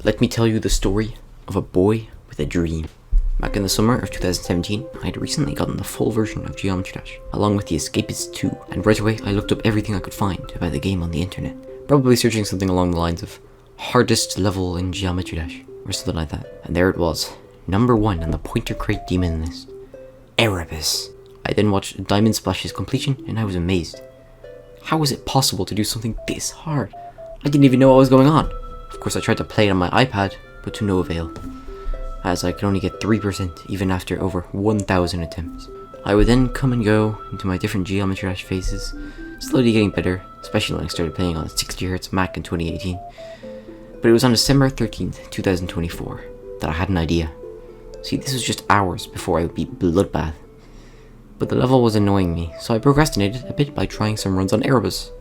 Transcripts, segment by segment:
Let me tell you the story of a boy with a dream. Back in the summer of 2017, I had recently gotten the full version of Geometry Dash, along with the Escapist 2, and right away I looked up everything I could find about the game on the internet. Probably searching something along the lines of hardest level in Geometry Dash, or something like that. And there it was, number 1 on the Pointer Crate Demon list. Erebus. I then watched Diamond Splash's completion and I was amazed. How was it possible to do something this hard? I didn't even know what was going on. Of course I tried to play it on my iPad, but to no avail, as I could only get 3% even after over 1,000 attempts. I would then come and go into my different Geometry Dash phases, slowly getting better, especially when I started playing on a 60Hz Mac in 2018. But it was on December 13th, 2024 that I had an idea. See, this was just hours before I would beat Bloodbath. But the level was annoying me, so I procrastinated a bit by trying some runs on Erebus.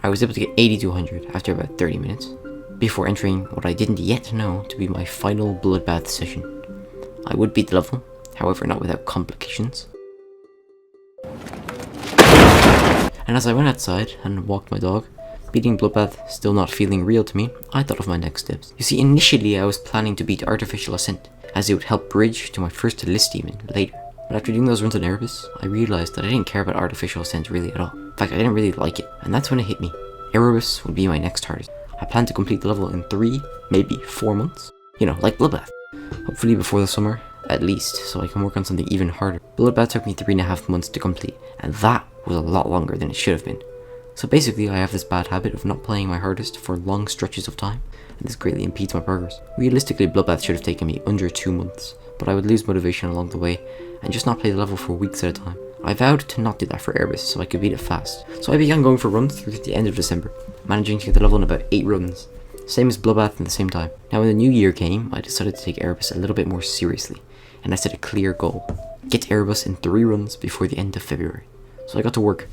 I was able to get 80 to 100 after about 30 minutes, before entering what I didn't yet know to be my final Bloodbath session. I would beat the level, however not without complications. And as I went outside and walked my dog, beating Bloodbath still not feeling real to me, I thought of my next steps. You see, initially I was planning to beat Artificial Ascent, as it would help bridge to my first List Demon later. But after doing those runs on Erebus, I realised that I didn't care about Artificial Ascent really at all. In fact, I didn't really like it, and that's when it hit me. Erebus would be my next target. I plan to complete the level in 3, maybe 4 months. You know, like Bloodbath. Hopefully before the summer, at least, so I can work on something even harder. Bloodbath took me 3.5 months to complete, and that was a lot longer than it should have been. So basically, I have this bad habit of not playing my hardest for long stretches of time, and this greatly impedes my progress. Realistically, Bloodbath should have taken me under 2 months, but I would lose motivation along the way, and just not play the level for weeks at a time. I vowed to not do that for Erebus, so I could beat it fast. So I began going for runs through the end of December, managing to get the level in about 8 runs. Same as Bloodbath in the same time. Now when the new year came, I decided to take Erebus a little bit more seriously, and I set a clear goal. Get Erebus in 3 runs before the end of February. So I got to work.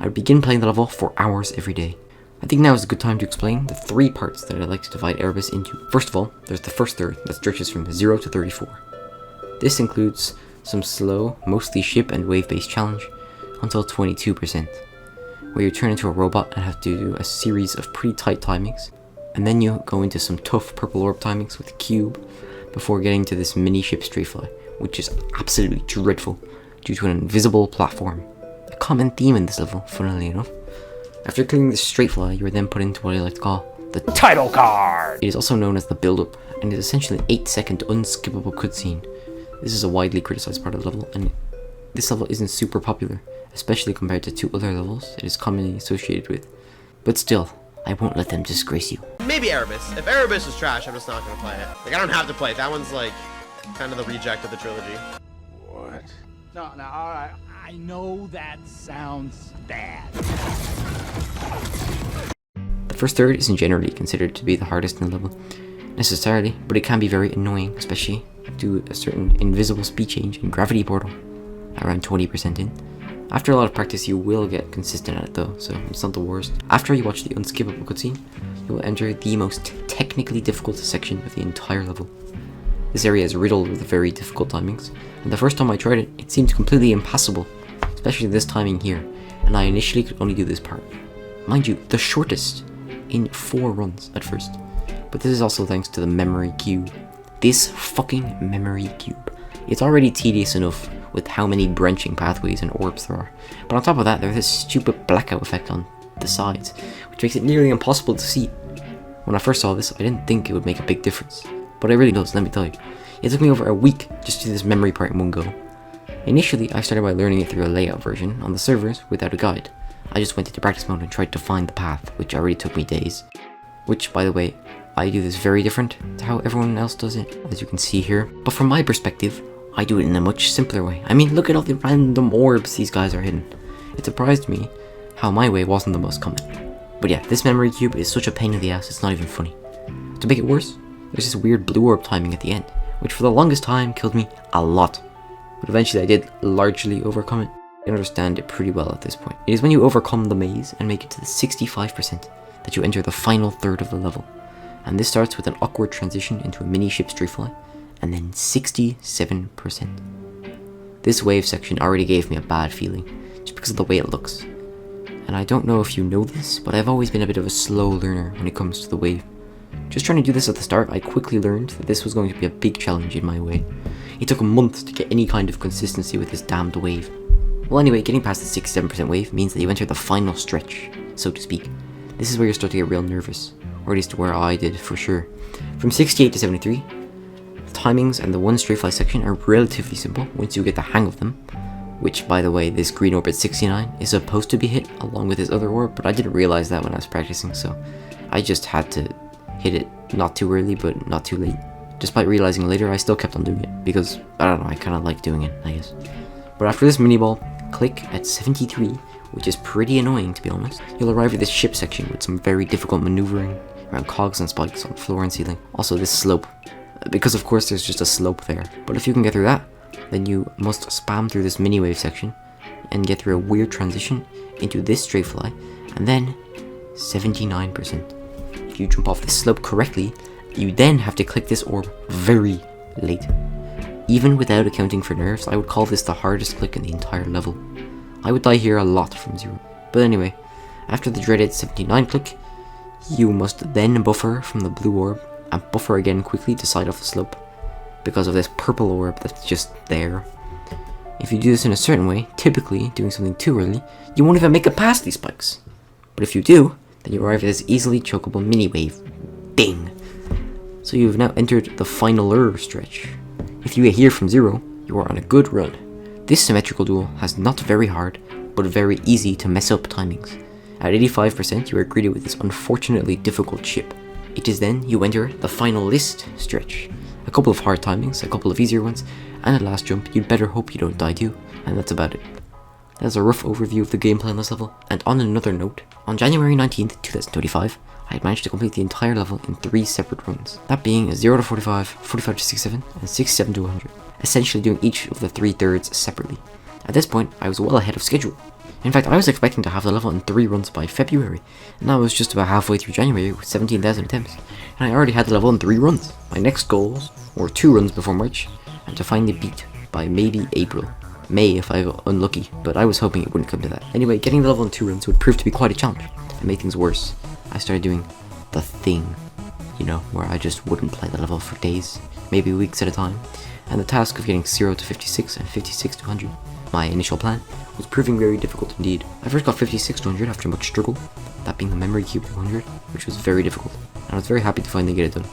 I would begin playing the level for hours every day. I think now is a good time to explain the 3 parts that I like to divide Erebus into. First of all, there's the first third that stretches from 0 to 34. This includes some slow, mostly ship and wave-based challenge, until 22%, where you turn into a robot and have to do a series of pretty tight timings, and then you go into some tough purple orb timings with Cube, before getting to this mini ship Straightfly, which is absolutely dreadful due to an invisible platform. A common theme in this level, funnily enough. After clearing the Straightfly, you are then put into what I like to call the title card. It is also known as the build-up, and is essentially an 8-second unskippable cutscene. This is a widely criticized part of the level, and this level isn't super popular, especially compared to 2 other levels it is commonly associated with. But still, I won't let them disgrace you. Maybe Erebus. If Erebus is trash, I'm just not gonna play it. Like, I don't have to play it. That one's like kind of the reject of the trilogy. What? No, alright. I know that sounds bad. The first third isn't generally considered to be the hardest in the level, necessarily, but it can be very annoying, especially due to a certain invisible speed change in Gravity Portal, around 20% in. After a lot of practice, you will get consistent at it though, so it's not the worst. After you watch the unskippable cutscene, you will enter the most technically difficult section of the entire level. This area is riddled with very difficult timings, and the first time I tried it, it seemed completely impassable, especially this timing here, and I initially could only do this part. Mind you, the shortest, in 4 runs at first. But this is also thanks to the memory cube. This fucking memory cube. It's already tedious enough with how many branching pathways and orbs there are, but on top of that there's this stupid blackout effect on the sides, which makes it nearly impossible to see. When I first saw this, I didn't think it would make a big difference, but it really does, let me tell you. It took me over a week just to do this memory part in one go. Initially, I started by learning it through a layout version on the servers without a guide. I just went into practice mode and tried to find the path, which already took me days. Which, by the way, I do this very different to how everyone else does it, as you can see here. But from my perspective, I do it in a much simpler way. I mean, look at all the random orbs these guys are hidden. It surprised me how my way wasn't the most common. But yeah, this memory cube is such a pain in the ass, it's not even funny. To make it worse, there's this weird blue orb timing at the end, which for the longest time killed me a lot. But eventually I did largely overcome it. I understand it pretty well at this point. It is when you overcome the maze and make it to the 65% that you enter the final third of the level. And this starts with an awkward transition into a mini ship Straightfly, and then 67%. This wave section already gave me a bad feeling, just because of the way it looks. And I don't know if you know this, but I've always been a bit of a slow learner when it comes to the wave. Just trying to do this at the start, I quickly learned that this was going to be a big challenge in my way. It took a month to get any kind of consistency with this damned wave. Well anyway, getting past the 67% wave means that you enter the final stretch, so to speak. This is where you start to get real nervous, or at least where I did for sure. From 68 to 73, the timings and the one straight fly section are relatively simple once you get the hang of them, which by the way, this green orb at 69 is supposed to be hit along with this other orb, but I didn't realize that when I was practicing, so I just had to hit it not too early but not too late. Despite realizing later, I still kept on doing it because, I don't know, I kind of like doing it, I guess. But after this mini ball click at 73, which is pretty annoying to be honest, you'll arrive at this ship section with some very difficult maneuvering around cogs and spikes on floor and ceiling. Also this slope, because of course there's just a slope there. But if you can get through that, then you must spam through this mini wave section and get through a weird transition into this straight fly, and then 79%. If you jump off this slope correctly, you then have to click this orb very late. Even without accounting for nerves, I would call this the hardest click in the entire level. I would die here a lot from zero. But anyway, after the dreaded 79 click, you must then buffer from the blue orb and buffer again quickly to side off the slope because of this purple orb that's just there. If you do this in a certain way, typically doing something too early, you won't even make it past these spikes. But if you do, then you arrive at this easily chokeable mini wave. Ding! So you've now entered the final stretch. If you get here from zero, you are on a good run. This symmetrical duel has not very hard, but very easy to mess up timings. At 85%, you are greeted with this unfortunately difficult ship. It is then you enter the final list stretch. A couple of hard timings, a couple of easier ones, and at last jump, you'd better hope you don't die too, and that's about it. That's a rough overview of the gameplay on this level, and on another note, on January 19th, 2025, I had managed to complete the entire level in 3 separate runs, that being 0 to 45, 45 to 67, and 67 to 100, essentially doing each of the 3/3 separately. At this point, I was well ahead of schedule. In fact, I was expecting to have the level in 3 runs by February, and I was just about halfway through January with 17,000 attempts, and I already had the level in 3 runs. My next goals were 2 runs before March, and to finally beat by maybe April. May if I was unlucky, but I was hoping it wouldn't come to that. Anyway, getting the level in 2 runs would prove to be quite a challenge, and make things worse. I started doing the thing, you know, where I just wouldn't play the level for days, maybe weeks at a time, and the task of getting 0 to 56 and 56 to 100, my initial plan, was proving very difficult indeed. I first got 56 to 100 after much struggle, that being the memory cube to 100, which was very difficult, and I was very happy to finally get it done.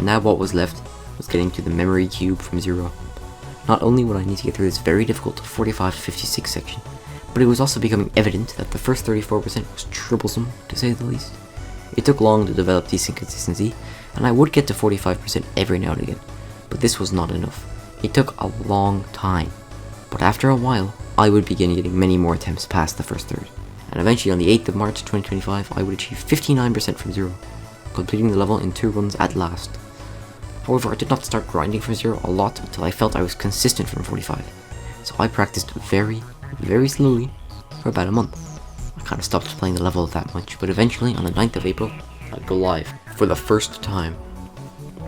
Now what was left was getting to the memory cube from 0. Not only would I need to get through this very difficult 45 to 56 section, but it was also becoming evident that the first 34% was troublesome, to say the least. It took long to develop decent consistency, and I would get to 45% every now and again, but this was not enough. It took a long time, but after a while, I would begin getting many more attempts past the first third, and eventually on the 8th of March 2025, I would achieve 59% from 0, completing the level in 2 runs at last. However, I did not start grinding from 0 a lot until I felt I was consistent from 45, so I practiced very, very slowly for about a month. I kind of stopped playing the level that much, but eventually on the 9th of April, I'd go live for the first time.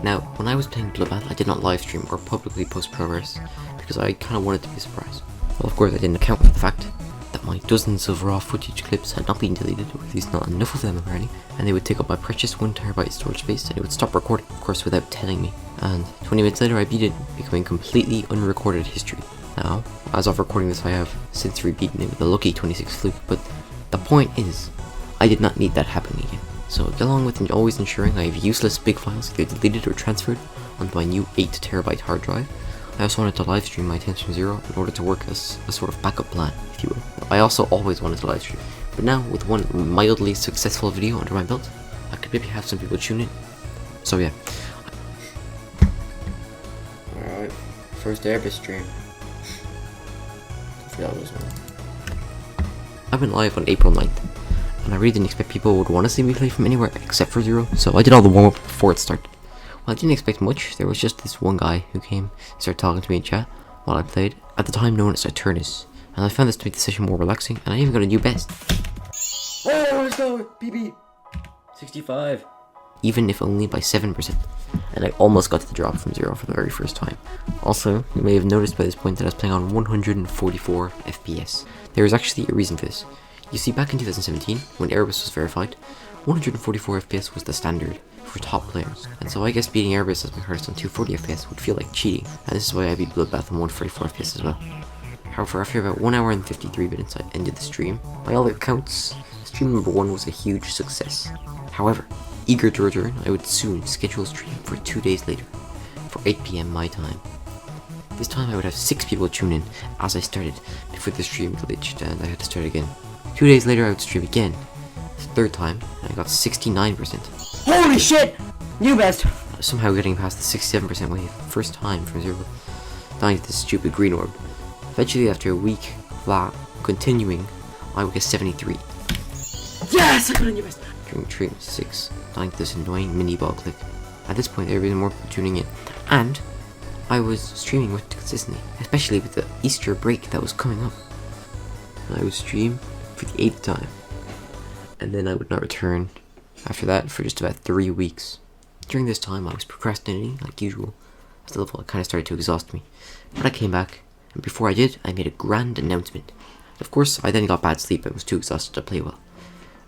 Now, when I was playing Bloodbath, I did not live stream or publicly post progress, because I kind of wanted to be a surprise. Well, of course, I didn't account for the fact that my dozens of raw footage clips had not been deleted, or at least not enough of them apparently, and they would take up my precious 1TB storage space, and it would stop recording, of course, without telling me. And 20 minutes later, I beat it, becoming completely unrecorded history. Now, as of recording this, I have since rebeaten it with a lucky 26 fluke, but the point is, I did not need that happening again. So, along with always ensuring I have useless big files either deleted or transferred onto my new 8TB hard drive, I also wanted to live stream my attempts from 0 in order to work as a sort of backup plan, if you will. I also always wanted to live stream, but now with one mildly successful video under my belt, I could maybe have some people tune in. So yeah. Alright, first Erebus stream. I went live on April 9th, and I really didn't expect people would want to see me play from anywhere except for 0, so I did all the warm-up before it started. Well, I didn't expect much. There was just this one guy who came and started talking to me in chat while I played, at the time known as Eternus, and I found this to make the session more relaxing, and I even got a new best. Oh, let's go! PB! 65! Even if only by 7%, and I almost got to the drop from 0 for the very first time. Also, you may have noticed by this point that I was playing on 144 FPS. There is actually a reason for this. You see, back in 2017, when Erebus was verified, 144 FPS was the standard for top players, and so I guess beating Erebus as my hardest on 240 FPS would feel like cheating, and this is why I beat Bloodbath on 144 FPS as well. However, after about 1 hour and 53 minutes I ended the stream. By all accounts, stream number 1 was a huge success. However, eager to return, I would soon schedule a stream for 2 days later, for 8 PM my time. This time I would have 6 people tune in as I started before the stream glitched and I had to start again. 2 days later I would stream again, the third time, and I got 69%. Holy shit! New best! Somehow getting past the 67% wave, first time from 0, dying to this stupid green orb. Eventually, after a week of that continuing, I would get 73. Yes! I got a new best! During stream 6, dying to this annoying mini ball click. At this point, there was more people tuning in, and I was streaming with consistency, especially with the Easter break that was coming up. I would stream for the 8th time, and then I would not return after that for just about 3 weeks. During this time I was procrastinating like usual, as the level kind of started to exhaust me, but I came back, and before I did, I made a grand announcement. Of course, I then got bad sleep and was too exhausted to play well,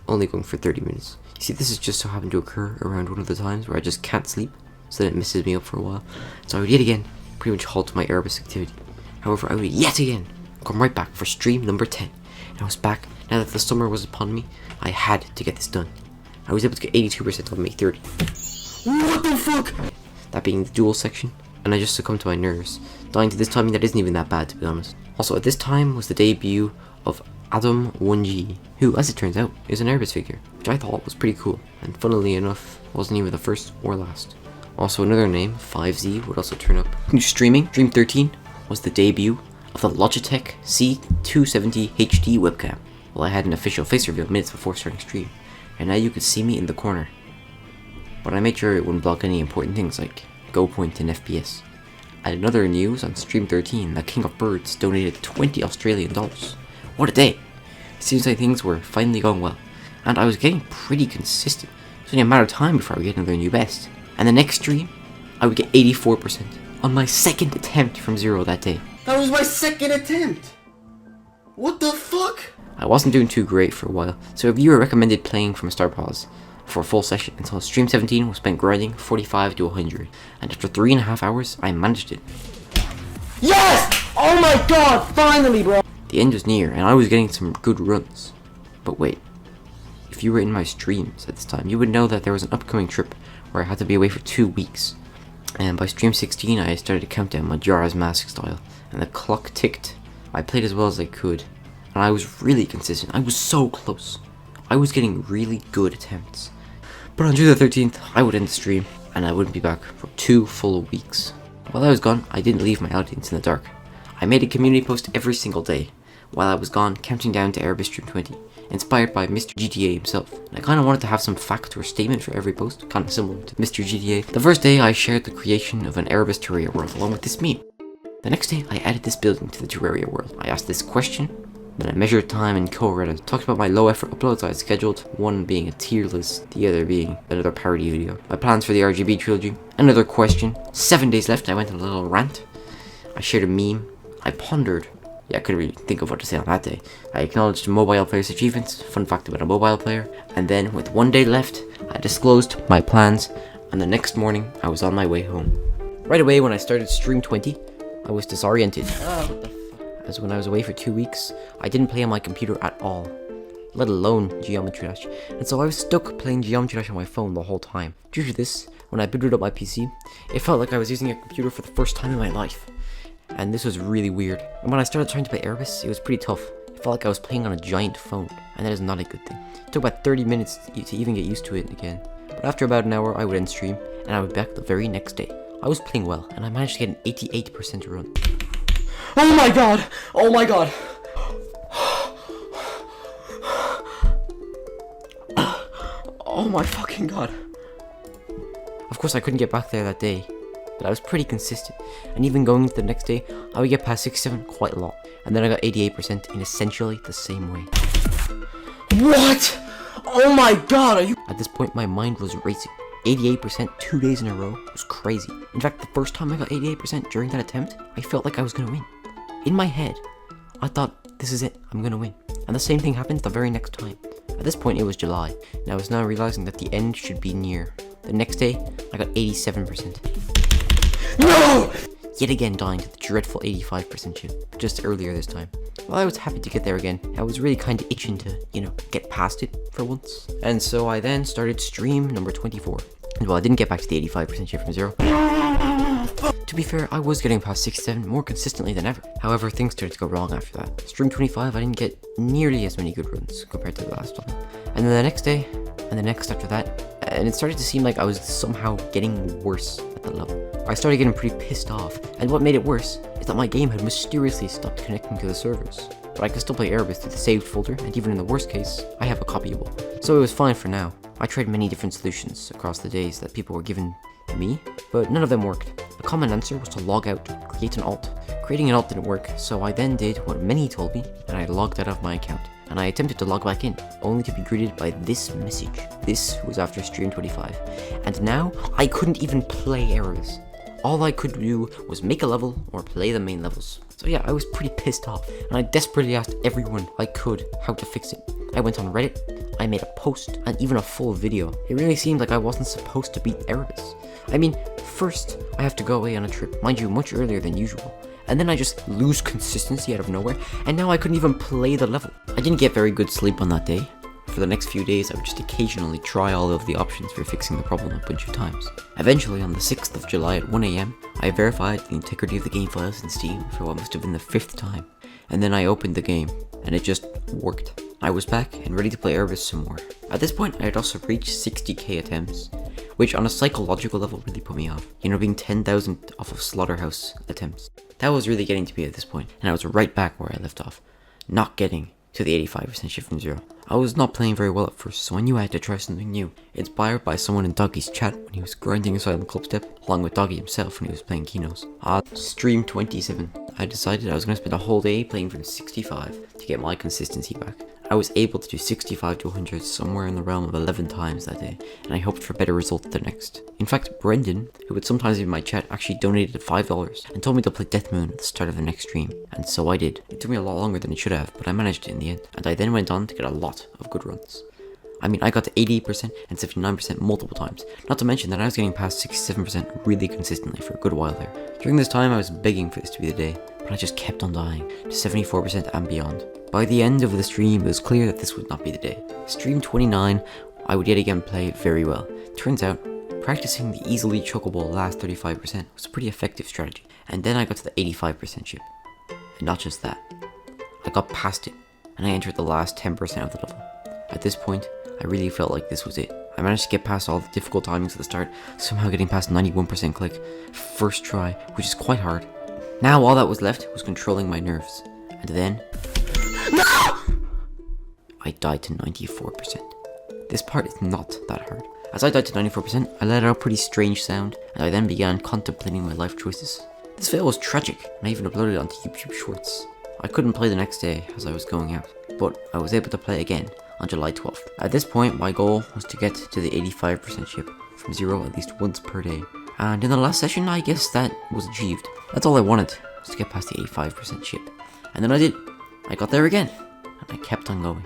only going for 30 minutes. You see, this has just so happened to occur around one of the times where I just can't sleep, so then it messes me up for a while, so I would yet again pretty much halt my Erebus activity. However, I would yet again come right back for stream number 10, and I was back. Now that the summer was upon me, I had to get this done. I was able to get 82% on May 30. What the fuck? That being the duel section, and I just succumbed to my nerves, dying to this timing that isn't even that bad, to be honest. Also, at this time was the debut of Adam 1G, who, as it turns out, is an Erebus figure, which I thought was pretty cool, and funnily enough, wasn't even the first or last. Also, another name, 5Z, would also turn up. New streaming, Stream 13, was the debut of the Logitech C270 HD webcam. Well, I had an official face reveal minutes before starting stream, and now you could see me in the corner. But I made sure it wouldn't block any important things like go point and FPS. And another news on Stream 13, the King of Birds donated 20 Australian dollars. What a day! It seems like things were finally going well, and I was getting pretty consistent. It was only a matter of time before I would get another new best. And the next stream, I would get 84% on my second attempt from 0 that day. That was my second attempt! What the fuck? I wasn't doing too great for a while, so a viewer recommended playing from a start pause for a full session until stream 17 was spent grinding 45 to 100, and after 3.5 hours, I managed it. Yes! Oh my god! Finally, bro! The end was near, and I was getting some good runs. But wait, if you were in my streams at this time, you would know that there was an upcoming trip where I had to be away for 2 weeks. And by stream 16, I started to count down Majora's Mask style, and the clock ticked. I played as well as I could, and I was really consistent. I was so close. I was getting really good attempts. But on June the 13th, I would end the stream, and I wouldn't be back for 2 full weeks. While I was gone, I didn't leave my audience in the dark. I made a community post every single day, while I was gone, counting down to Erebus Stream 20, inspired by Mr. GTA himself. And I kinda wanted to have some fact or statement for every post, kinda similar to Mr. GTA. The first day, I shared the creation of an Erebus Terraria world along with this meme. The next day, I added this building to the Terraria world. I asked this question, then I measured time in co-Reddit, talked about my low effort uploads I had scheduled, one being a tier list, the other being another parody video, my plans for the RGB trilogy, another question. 7 days left, I went on a little rant, I shared a meme, I pondered. Yeah, I couldn't really think of what to say on that day. I acknowledged mobile players' achievements, fun fact about a mobile player, and then with 1 day left, I disclosed my plans, and the next morning, I was on my way home. Right away when I started Stream 20, I was disoriented. As when I was away for 2 weeks, I didn't play on my computer at all, let alone Geometry Dash, and so I was stuck playing Geometry Dash on my phone the whole time. Due to this, when I booted up my PC, it felt like I was using a computer for the first time in my life. And this was really weird. And when I started trying to play Erebus, it was pretty tough. It felt like I was playing on a giant phone, and that is not a good thing. It took about 30 minutes to even get used to it again. But after about an hour, I would end stream, and I would be back the very next day. I was playing well, and I managed to get an 88% run. Oh my god! Oh my god! Oh my fucking god. Of course, I couldn't get back there that day, but I was pretty consistent, and even going into the next day, I would get past 67 quite a lot, and then I got 88% in essentially the same way. What? Oh my god, are you— At this point, my mind was racing. 88% 2 days in a row was crazy. In fact, the first time I got 88% during that attempt, I felt like I was gonna win. In my head, I thought, this is it, I'm gonna win. And the same thing happened the very next time. At this point it was July, and I was now realizing that the end should be near. The next day, I got 87%. No! Yet again dying to the dreadful 85% chip, just earlier this time. While I was happy to get there again, I was really kinda itching to, get past it for once. And so I then started stream number 24. And while I didn't get back to the 85% chip from 0, to be fair, I was getting past 67 more consistently than ever. However, things started to go wrong after that. Stream 25, I didn't get nearly as many good runs compared to the last one. And then the next day, and the next after that, and it started to seem like I was somehow getting worse at the level. I started getting pretty pissed off, and what made it worse is that my game had mysteriously stopped connecting to the servers. But I could still play Erebus through the saved folder, and even in the worst case, I have a copyable. So it was fine for now. I tried many different solutions across the days that people were given me, but none of them worked. The common answer was to log out, create an alt. Creating an alt didn't work, so I then did what many told me, and I logged out of my account. And I attempted to log back in, only to be greeted by this message. This was after stream 25. And now, I couldn't even play Erebus. All I could do was make a level or play the main levels. So yeah, I was pretty pissed off, and I desperately asked everyone I could how to fix it. I went on Reddit, I made a post, and even a full video. It really seemed like I wasn't supposed to beat Erebus. I mean, first, I have to go away on a trip, mind you, much earlier than usual. And then I just lose consistency out of nowhere, and now I couldn't even play the level. I didn't get very good sleep on that day. For the next few days, I would just occasionally try all of the options for fixing the problem a bunch of times. Eventually, on the 6th of July at 1 AM, I verified the integrity of the game files in Steam for what must have been the 5th time. And then I opened the game, and it just worked. I was back and ready to play Erebus some more. At this point, I had also reached 60k attempts, which on a psychological level really put me off. Being 10,000 off of Slaughterhouse attempts. That was really getting to me at this point, and I was right back where I left off, not getting to the 85% shift from 0. I was not playing very well at first, so I knew I had to try something new. Inspired by someone in Doggy's chat when he was grinding a silent clubstep, along with Doggy himself when he was playing Kinos. Stream 27. I decided I was going to spend a whole day playing from 65 to get my consistency back. I was able to do 65 to 100 somewhere in the realm of 11 times that day, and I hoped for better results the next. In fact, Brendan, who would sometimes be in my chat, actually donated $5 and told me to play Death Moon at the start of the next stream, and so I did. It took me a lot longer than it should have, but I managed it in the end, and I then went on to get a lot of good runs. I mean, I got to 80% and 79% multiple times, not to mention that I was getting past 67% really consistently for a good while there. During this time, I was begging for this to be the day, but I just kept on dying to 74% and beyond. By the end of the stream, it was clear that this would not be the day. Stream 29, I would yet again play very well. Turns out, practicing the easily chokeable last 35% was a pretty effective strategy. And then I got to the 85% chip. And not just that, I got past it, and I entered the last 10% of the level. At this point, I really felt like this was it. I managed to get past all the difficult timings at the start, somehow getting past 91% click, first try, which is quite hard. Now all that was left was controlling my nerves. And then... No! I died to 94%. This part is not that hard. As I died to 94%, I let out a pretty strange sound, and I then began contemplating my life choices. This fail was tragic, and I even uploaded it onto YouTube Shorts. I couldn't play the next day as I was going out, but I was able to play again on July 12th. At this point, my goal was to get to the 85% chip from 0 at least once per day. And in the last session, I guess that was achieved. That's all I wanted, was to get past the 85% chip. And then I did. I got there again, and I kept on going.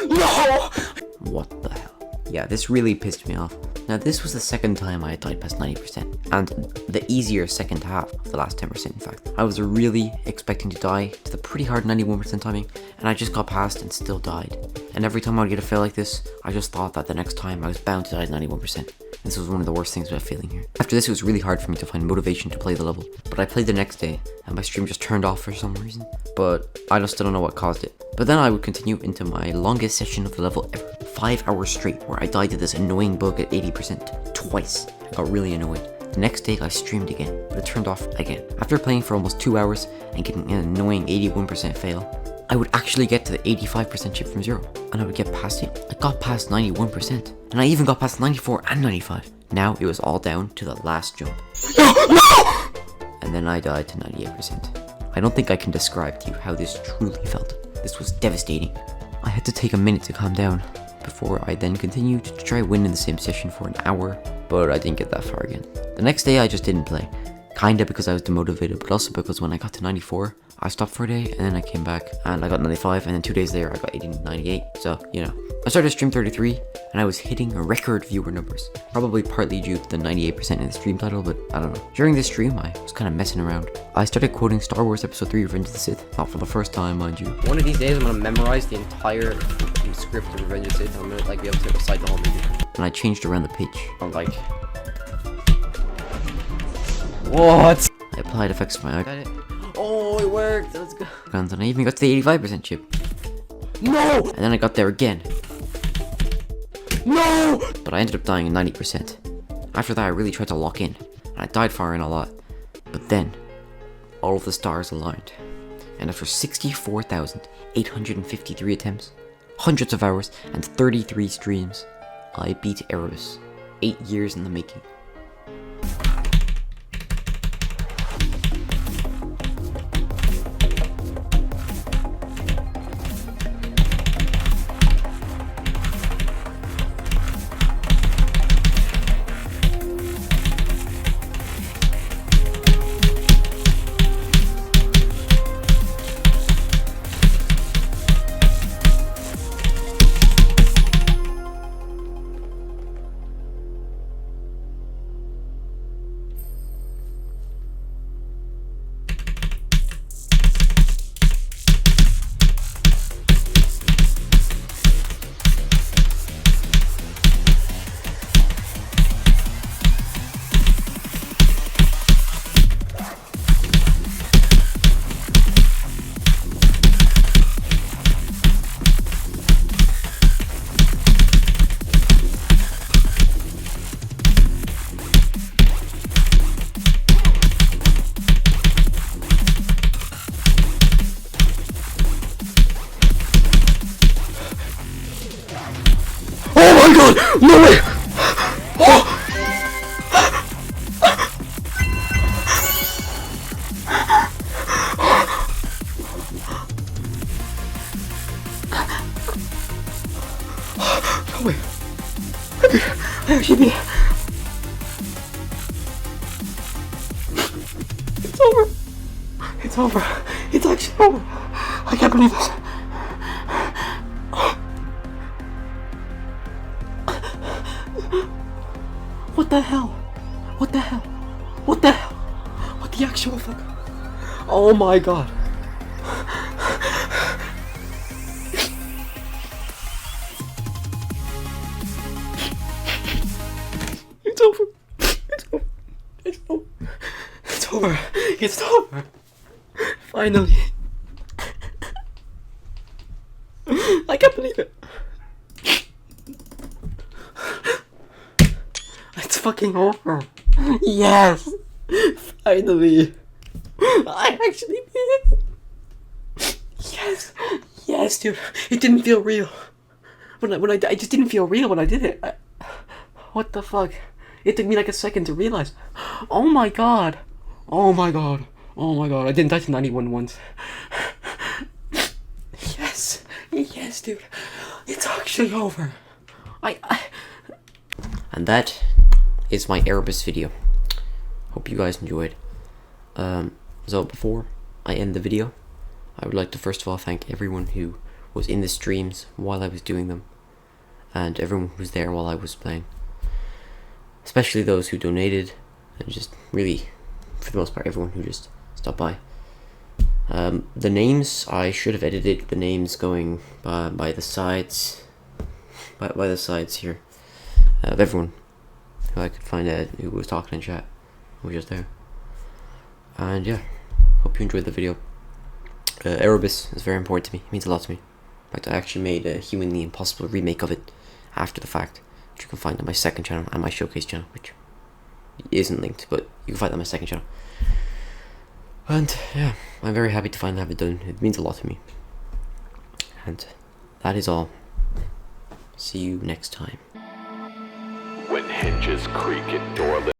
No! What the hell? Yeah, this really pissed me off. Now, this was the second time I had died past 90%, and the easier second half of the last 10% in fact. I was really expecting to die to the pretty hard 91% timing, and I just got past and still died. And every time I would get a fail like this, I just thought that the next time I was bound to die at 91%. This was one of the worst things about failing here. After this, it was really hard for me to find motivation to play the level, but I played the next day, and my stream just turned off for some reason. But I still don't know what caused it. But then I would continue into my longest session of the level ever. 5 hours straight, where I died to this annoying bug at 80% twice. I got really annoyed. The next day I streamed again, but it turned off again. After playing for almost 2 hours and getting an annoying 81% fail, I would actually get to the 85% chip from 0, and I would get past it. I got past 91%, and I even got past 94 and 95. Now it was all down to the last jump. No! And then I died to 98%. I don't think I can describe to you how this truly felt. This was devastating. I had to take a minute to calm down before I then continued to try winning the same session for an hour, but I didn't get that far again. The next day I just didn't play. Kinda because I was demotivated, but also because when I got to 94, I stopped for a day and then I came back and I got 95, and then 2 days later I got 98. So, you know, I started stream 33 and I was hitting record viewer numbers. Probably partly due to the 98% in the stream title, but I don't know. During this stream, I was kind of messing around. I started quoting Star Wars Episode 3 Revenge of the Sith, not for the first time, mind you. One of these days I'm gonna memorize the entire script of Revenge of the Sith. I'm gonna like be able to recite the whole movie. And I changed around the pitch. I'm like, What? I applied effects for my got it. Oh, it worked. Let's go. guns, and I even got to the 85% chip. No! And then I got there again. No! But I ended up dying at 90%. After that, I really tried to lock in, and I died firing a lot. But then, all of the stars aligned. And after 64,853 attempts, hundreds of hours, and 33 streams, I beat Erebus. 8 years in the making. Oh my god! No way! Oh! No way! I actually beat it. It's over! It's over! It's actually over! I can't believe this! What the hell? What the hell? What the hell? What the actual fuck? Oh my god. It's over. It's over. It's over. It's over. It's over. Finally. I can't believe it. It's fucking over. Yes. Finally. I actually did it. Yes. Yes, dude. It didn't feel real. I just didn't feel real when I did it. What the fuck? It took me like a second to realize. Oh my god. Oh my god. Oh my god. I didn't die to 91 once. Yes. Yes, dude. It's actually over. And that is my Erebus video. Hope you guys enjoyed. So before I end the video, I would like to first of all thank everyone who was in the streams while I was doing them, and everyone who was there while I was playing. Especially those who donated, and just really, for the most part, everyone who just stopped by. The names, I should have edited the names going by the sides, by the sides here, of everyone who I could find out who was talking in chat, who was just there. And yeah, hope you enjoyed the video. Erebus is very important to me, it means a lot to me. In fact, I actually made a humanly impossible remake of it after the fact, which you can find on my second channel and my showcase channel, which isn't linked, but you can find that on my second channel. And yeah, I'm very happy to finally have it done. It means a lot to me. And that is all. See you next time. When hinges creak and door